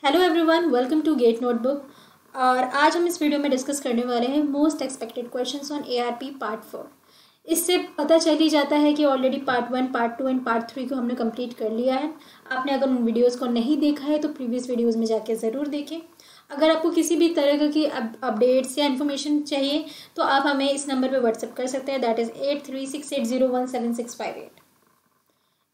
Hello everyone, welcome to GATE notebook. और आज हम इस वीडियो में डिस्कस करने वाले हैं most expected questions on ARP part 4। इससे पता चल ही जाता है कि already part 1, part 2 and part 3 को हमने कंप्लीट कर लिया है। आपने अगर उन वीडियोस को नहीं देखा है तो प्रीवियस वीडियोस में जाके ज़रूर देखें। अगर आपको किसी भी तरह की अपडेट्स या इन्फॉर्मेशन चाहिए तो आप हमें इस नंबर पर व्हाट्सएप कर सकते हैं, दैट इज़ 8368017658।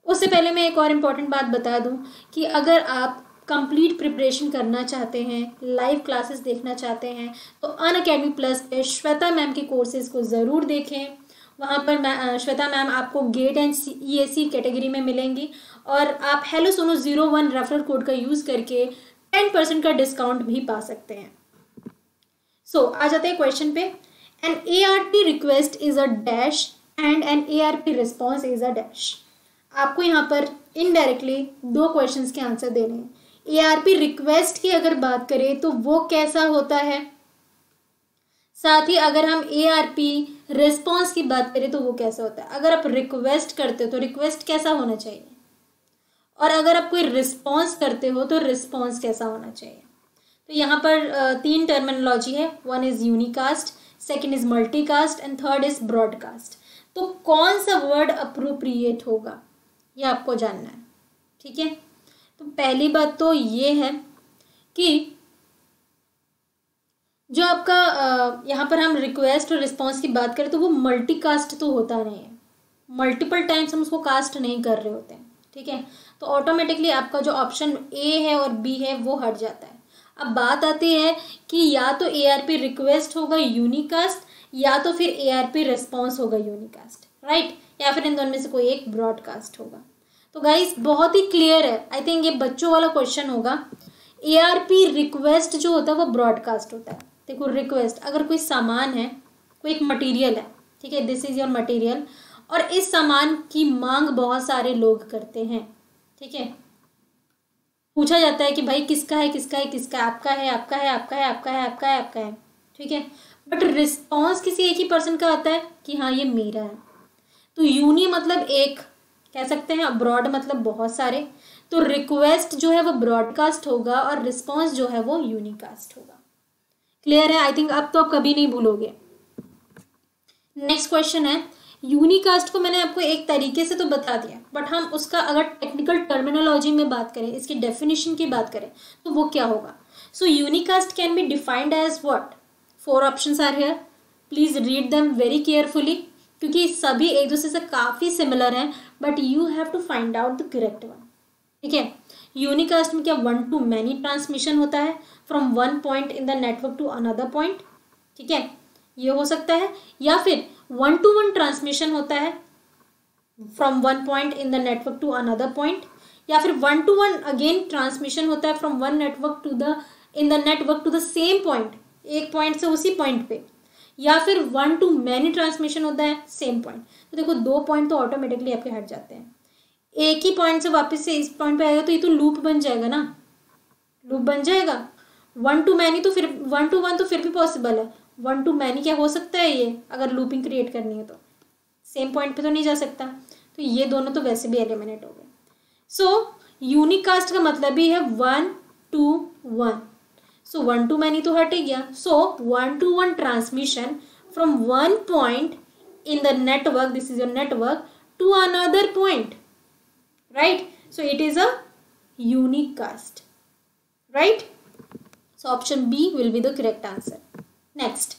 उससे पहले मैं एक और इम्पॉर्टेंट बात बता दूं कि अगर आप कंप्लीट प्रिपरेशन करना चाहते हैं, लाइव क्लासेस देखना चाहते हैं, तो अनअकैडमी प्लस पे श्वेता मैम के कोर्सेज़ को ज़रूर देखें। वहाँ पर श्वेता मैम आपको गेट एंड EAC कैटेगरी में मिलेंगी और आप हेलो सोनो 01 रेफरल कोड का यूज़ करके 10% का डिस्काउंट भी पा सकते हैं। आ जाते हैं क्वेश्चन पे। An ARP request is a dash and an ARP response is a dash. आपको यहाँ पर इनडायरेक्टली दो क्वेश्चंस के आंसर देने हैं। ARP रिक्वेस्ट की अगर बात करें तो वो कैसा होता है, साथ ही अगर हम ARP रिस्पॉन्स की बात करें तो वो कैसा होता है। अगर आप रिक्वेस्ट करते हो तो रिक्वेस्ट कैसा होना चाहिए, और अगर आप कोई रिस्पॉन्स करते हो तो रिस्पॉन्स कैसा होना चाहिए। तो यहाँ पर तीन टर्मिनोलॉजी है। One is unicast, second is multicast and third is broadcast. तो कौन सा वर्ड अप्रोप्रिएट होगा ये आपको जानना है, ठीक है। तो पहली बात तो ये है कि जो आपका यहाँ पर हम रिक्वेस्ट और रिस्पॉन्स की बात करें तो वो मल्टीकास्ट तो होता नहीं है। मल्टीपल टाइम्स हम उसको कास्ट नहीं कर रहे होते हैं, ठीक है। तो ऑटोमेटिकली आपका जो ऑप्शन A है और B है वो हट जाता है। अब बात आती है कि या तो ARP रिक्वेस्ट होगा यूनिकास्ट या तो फिर ARP रिस्पॉन्स होगा यूनिकास्ट, राइट, या फिर इन दोनों में से कोई एक ब्रॉडकास्ट होगा। तो गाइस बहुत ही क्लियर है, आई थिंक ये बच्चों वाला क्वेश्चन होगा। ARP रिक्वेस्ट जो होता है वो ब्रॉडकास्ट होता है। देखो रिक्वेस्ट, अगर कोई सामान है, कोई एक मटेरियल है, ठीक है, दिस इज योर मटेरियल, और इस सामान की मांग बहुत सारे लोग करते हैं, ठीक है। पूछा जाता है कि भाई किसका है, किसका है, किसका, आपका है, आपका है, आपका है, आपका है, आपका है, आपका है, ठीक है। बट रिस्पॉन्स किसी एक ही पर्सन का आता है कि हाँ ये मेरा है। तो यूनी मतलब एक कह सकते हैं, ब्रॉड मतलब बहुत सारे। तो रिक्वेस्ट जो है वो ब्रॉडकास्ट होगा और रिस्पॉन्स जो है वो यूनिकास्ट होगा। क्लियर है? आई थिंक अब तो आप कभी नहीं भूलोगे। नेक्स्ट क्वेश्चन है, यूनिकास्ट को मैंने आपको एक तरीके से तो बता दिया, बट हम उसका अगर टेक्निकल टर्मिनोलॉजी में बात करें, इसकी डेफिनेशन की बात करें तो वो क्या होगा। So unicast can be defined as what. 4 options are here, please read them very carefully, क्योंकि सभी एक दूसरे से काफ़ी सिमिलर हैं, but you have to find out the correct one, ठीक है। यूनिकास्ट में क्या 1 to many ट्रांसमिशन होता है from one point in the network to another point, ठीक है, ये हो सकता है। या फिर 1 to 1 ट्रांसमिशन होता है from one point in the network to another point, या फिर 1 to 1 अगेन ट्रांसमिशन होता है from one network to the in the network to the same point, एक पॉइंट से उसी पॉइंट पे, या फिर 1 to many ट्रांसमिशन होता है सेम पॉइंट। तो देखो 2 पॉइंट तो ऑटोमेटिकली आपके हट जाते हैं। एक ही पॉइंट से वापस से इस पॉइंट पे आएगा तो ये तो लूप बन जाएगा ना, लूप बन जाएगा। 1 to many तो फिर 1 to 1 तो फिर भी पॉसिबल है। 1 to many क्या हो सकता है, ये अगर लूपिंग क्रिएट करनी है तो सेम पॉइंट पे तो नहीं जा सकता। तो ये दोनों तो वैसे भी एलिमिनेट हो गए। सो यूनिकास्ट का मतलब ही है 1 to 1। सो 1 to many तो हट ही गया। So 1 to 1 transmission from one point in the network, this is your network, to another point, right. So it is a unicast, right. So option B will be the correct answer. Next,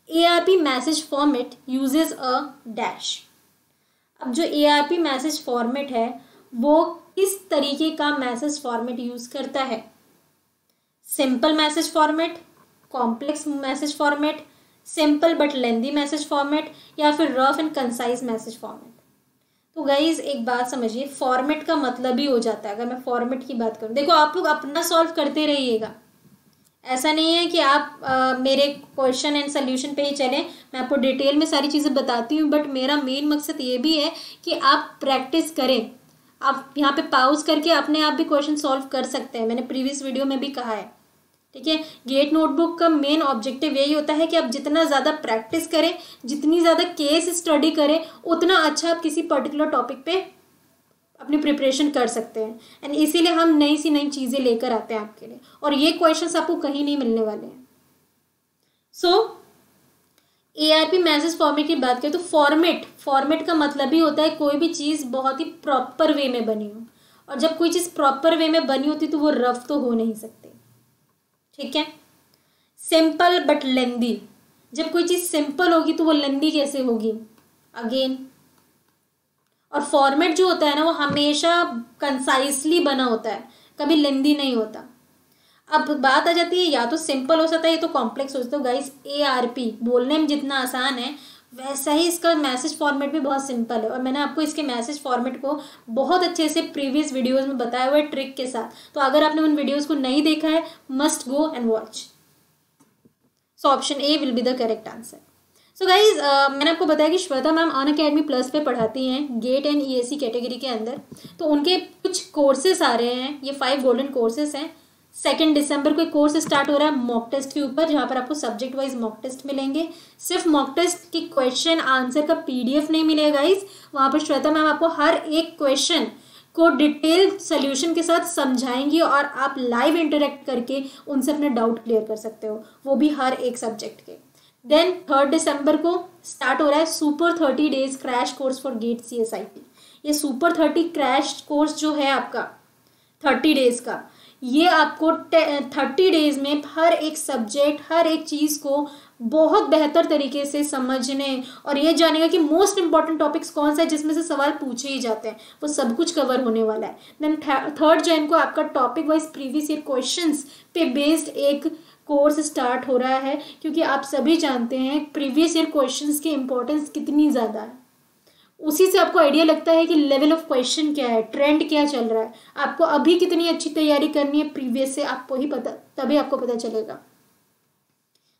ARP message format uses a dash. अब जो ARP message format है वो किस तरीके का message format use करता है। Simple message format, complex message format, simple but lengthy message format, या फिर rough and concise message format. तो गाइज एक बात समझिए, फॉर्मेट का मतलब ही हो जाता है, अगर मैं फॉर्मेट की बात करूँ, देखो आप लोग अपना सॉल्व करते रहिएगा। ऐसा नहीं है कि आप मेरे क्वेश्चन एंड सोल्यूशन पे ही चलें, मैं आपको डिटेल में सारी चीज़ें बताती हूँ, बट मेरा मेन मकसद ये भी है कि आप प्रैक्टिस करें। आप यहाँ पे पॉज करके अपने आप भी क्वेश्चन सॉल्व कर सकते हैं, मैंने प्रीवियस वीडियो में भी कहा है, ठीक है। गेट नोटबुक का मेन ऑब्जेक्टिव यही होता है कि आप जितना ज़्यादा प्रैक्टिस करें, जितनी ज़्यादा केस स्टडी करें, उतना अच्छा आप किसी पर्टिकुलर टॉपिक पे अपनी प्रिपरेशन कर सकते हैं। एंड इसीलिए हम नई सी नई चीज़ें लेकर आते हैं आपके लिए, और ये क्वेश्चंस आपको कहीं नहीं मिलने वाले हैं। सो ARP मैसेज फॉर्मेट की बात करें तो फॉर्मेट का मतलब ही होता है कोई भी चीज़ बहुत ही प्रॉपर वे में बनी हो, और जब कोई चीज़ प्रॉपर वे में बनी होती तो वो रफ तो हो नहीं सकती, ठीक है। सिंपल बट लेंदी, जब कोई चीज़ सिंपल होगी तो वो लेंदी कैसे होगी अगेन। और फॉर्मेट जो होता है ना वो हमेशा कंसाइसली बना होता है, कभी लेंदी नहीं होता। अब बात आ जाती है या तो सिंपल हो सकता है, ये तो कॉम्प्लेक्स हो सकता है। गाइस ARP बोलने में जितना आसान है वैसा ही इसका मैसेज फॉर्मेट भी बहुत सिंपल है, और मैंने आपको इसके मैसेज फॉर्मेट को बहुत अच्छे से प्रीवियस वीडियोस में बताया हुआ है ट्रिक के साथ। तो अगर आपने उन वीडियोस को नहीं देखा है, must go and watch. So option A will be the correct answer. So guys मैंने आपको बताया कि श्वेता मैम अनअकैडमी प्लस पे पढ़ाती हैं गेट एंड EAC कैटेगरी के अंदर। तो उनके कुछ कोर्सेस आ रहे हैं, ये 5 गोल्डन कोर्सेस हैं। 2 दिसंबर को एक कोर्स स्टार्ट हो रहा है मॉक टेस्ट के ऊपर, जहाँ पर आपको सब्जेक्ट वाइज मॉक टेस्ट मिलेंगे। सिर्फ मॉक टेस्ट की क्वेश्चन आंसर का PDF नहीं मिलेगा गाइज, वहाँ पर श्वेता मैम आपको हर एक क्वेश्चन को डिटेल सोल्यूशन के साथ समझाएंगी, और आप लाइव इंटरेक्ट करके उनसे अपने डाउट क्लियर कर सकते हो, वो भी हर एक सब्जेक्ट के। देन 3 दिसंबर को स्टार्ट हो रहा है super 30 days crash course for GATE CSIT। ये सुपर 30 क्रैश कोर्स जो है आपका 30 डेज का, ये आपको 30 डेज में हर एक सब्जेक्ट, हर एक चीज़ को बहुत बेहतर तरीके से समझने और ये जानेगा कि मोस्ट इंपॉर्टेंट टॉपिक्स कौन सा है जिसमें से सवाल पूछे ही जाते हैं, वो सब कुछ कवर होने वाला है। देन 3 जनवरी को आपका topic wise previous year questions पे बेस्ड एक कोर्स स्टार्ट हो रहा है, क्योंकि आप सभी जानते हैं प्रीवियस ईयर क्वेश्चंस की इंपॉर्टेंस कितनी ज़्यादा है। उसी से आपको आइडिया लगता है कि लेवल ऑफ क्वेश्चन क्या है, ट्रेंड क्या चल रहा है, आपको अभी कितनी अच्छी तैयारी करनी है प्रीवियस से, आपको ही पता, तभी आपको पता चलेगा।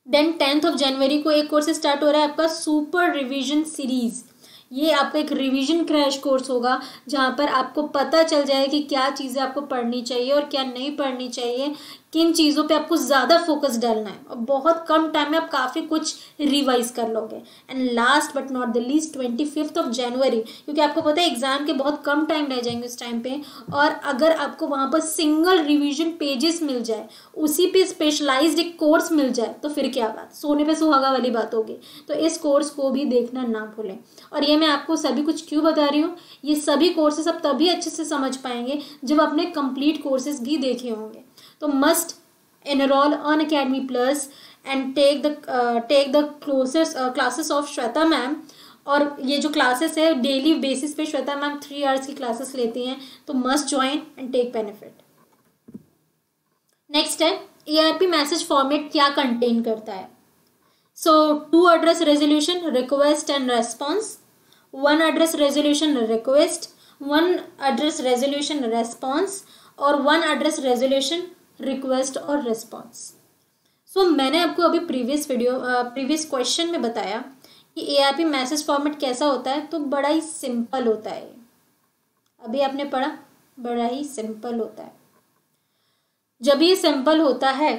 देन 10 जनवरी को एक कोर्स स्टार्ट हो रहा है आपका सुपर रिवीजन सीरीज। ये आपका एक रिवीजन क्रैश कोर्स होगा, जहाँ पर आपको पता चल जाए कि क्या चीज़ें आपको पढ़नी चाहिए और क्या नहीं पढ़नी चाहिए, किन चीज़ों पे आपको ज़्यादा फोकस डालना है, और बहुत कम टाइम में आप काफ़ी कुछ रिवाइज कर लोगे। And last but not the least 25 जनवरी, क्योंकि आपको पता है एग्जाम के बहुत कम टाइम रह जाएंगे उस टाइम पे, और अगर आपको वहाँ पर सिंगल रिवीजन पेजेस मिल जाए, उसी पे स्पेशलाइज्ड एक कोर्स मिल जाए, तो फिर क्या बात, सोने पे सुहागा वाली बात होगी। तो इस कोर्स को भी देखना ना भूलें। और ये मैं आपको सभी कुछ क्यों बता रही हूँ, ये सभी कोर्सेस आप तभी अच्छे से समझ पाएंगे जब आपने कंप्लीट कोर्सेज भी देखे होंगे। तो must enroll on Academy Plus and take the classes of Shweta ma'am. और ये जो क्लासेस है डेली बेसिस पे श्वेता मैम 3 आवर्स की क्लासेस लेती हैं, तो must join and take benefit. Next है ARP मैसेज फॉर्मेट क्या कंटेन करता है। So 2 address resolution request and response, 1 address resolution request, 1 address resolution response, और 1 एड्रेस रेजोल्यूशन रिक्वेस्ट और रिस्पॉन्स। सो मैंने आपको अभी प्रीवियस क्वेश्चन में बताया कि ARP मैसेज फॉर्मेट कैसा होता है, तो बड़ा ही सिंपल होता है। अभी आपने पढ़ा, बड़ा ही सिंपल होता है। जब ये सिंपल होता है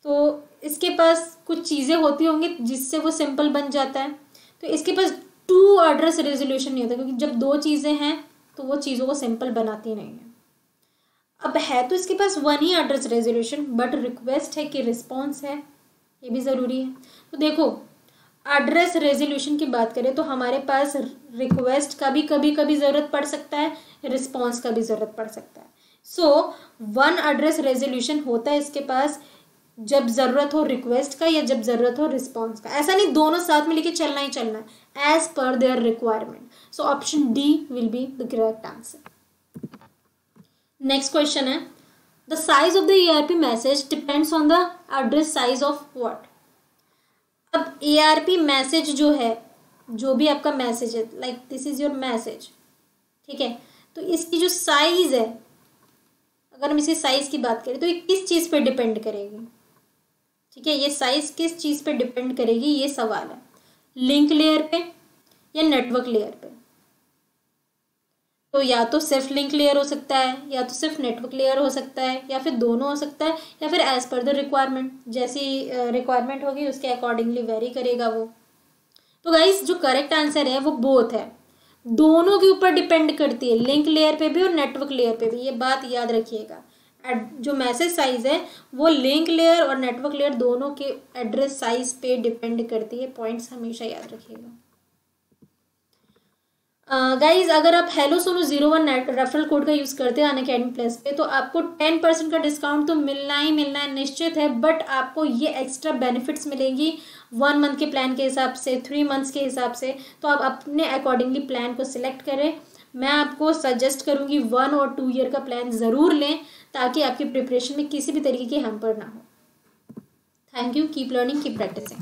तो इसके पास कुछ चीज़ें होती होंगी जिससे वो सिंपल बन जाता है। तो इसके पास 2 एड्रेस रेजोल्यूशन नहीं होता, क्योंकि जब 2 चीज़ें हैं तो वो चीज़ों को सिंपल बनाती नहीं है। अब है तो इसके पास 1 ही एड्रेस रेजोल्यूशन, बट रिक्वेस्ट है कि रिस्पॉन्स है, ये भी ज़रूरी है। तो देखो एड्रेस रेजोल्यूशन की बात करें तो हमारे पास रिक्वेस्ट का भी कभी ज़रूरत पड़ सकता है, रिस्पॉन्स का भी ज़रूरत पड़ सकता है। सो 1 एड्रेस रेजोल्यूशन होता है इसके पास जब ज़रूरत हो रिक्वेस्ट का या जब ज़रूरत हो रिस्पॉन्स का। ऐसा नहीं दोनों साथ में लेके चलना ही चलना है, as per their requirement. So option D will be the correct answer. Next question है the size of the ARP message depends on the address size of what. अब ARP मैसेज जो है, जो भी आपका मैसेज है, like this is your message, ठीक है, तो इसकी जो साइज है, अगर हम इसकी साइज की बात करें तो ये किस चीज़ पे डिपेंड करेगी, ठीक है, ये साइज किस चीज़ पे डिपेंड करेगी, ये सवाल है। लिंक लेयर पे या नेटवर्क लेयर पे। तो या तो सिर्फ लिंक लेयर हो सकता है, या तो सिर्फ नेटवर्क लेयर हो सकता है, या फिर दोनों हो सकता है, या फिर एज पर द रिक्वायरमेंट, जैसी रिक्वायरमेंट होगी उसके अकॉर्डिंगली वेरी करेगा वो। तो गाइस जो करेक्ट आंसर है वो बोथ है। दोनों के ऊपर डिपेंड करती है, लिंक लेयर पे भी और नेटवर्क लेयर पे भी, ये बात याद रखिएगा। जो मैसेज साइज है वो लिंक लेयर और नेटवर्क लेयर दोनों के एड्रेस साइज पे डिपेंड करती है, पॉइंट्स हमेशा याद रखिएगा। गाइज अगर आप हेलो सोनू 01 रेफरल कोड का यूज़ करते हैं अनअकैडमी प्लस पे तो आपको 10% का डिस्काउंट तो मिलना ही निश्चित है, बट आपको ये एक्स्ट्रा बेनिफिट्स मिलेंगी 1 मंथ के प्लान के हिसाब से, 3 मंथ्स के हिसाब से। तो आप अपने अकॉर्डिंगली प्लान को सिलेक्ट करें। मैं आपको सजेस्ट करूँगी 1 और 2 ईयर का प्लान ज़रूर लें ताकि आपकी प्रिपरेशन में किसी भी तरीके की हैम्पर ना हो। Thank you, keep learning, keep practising.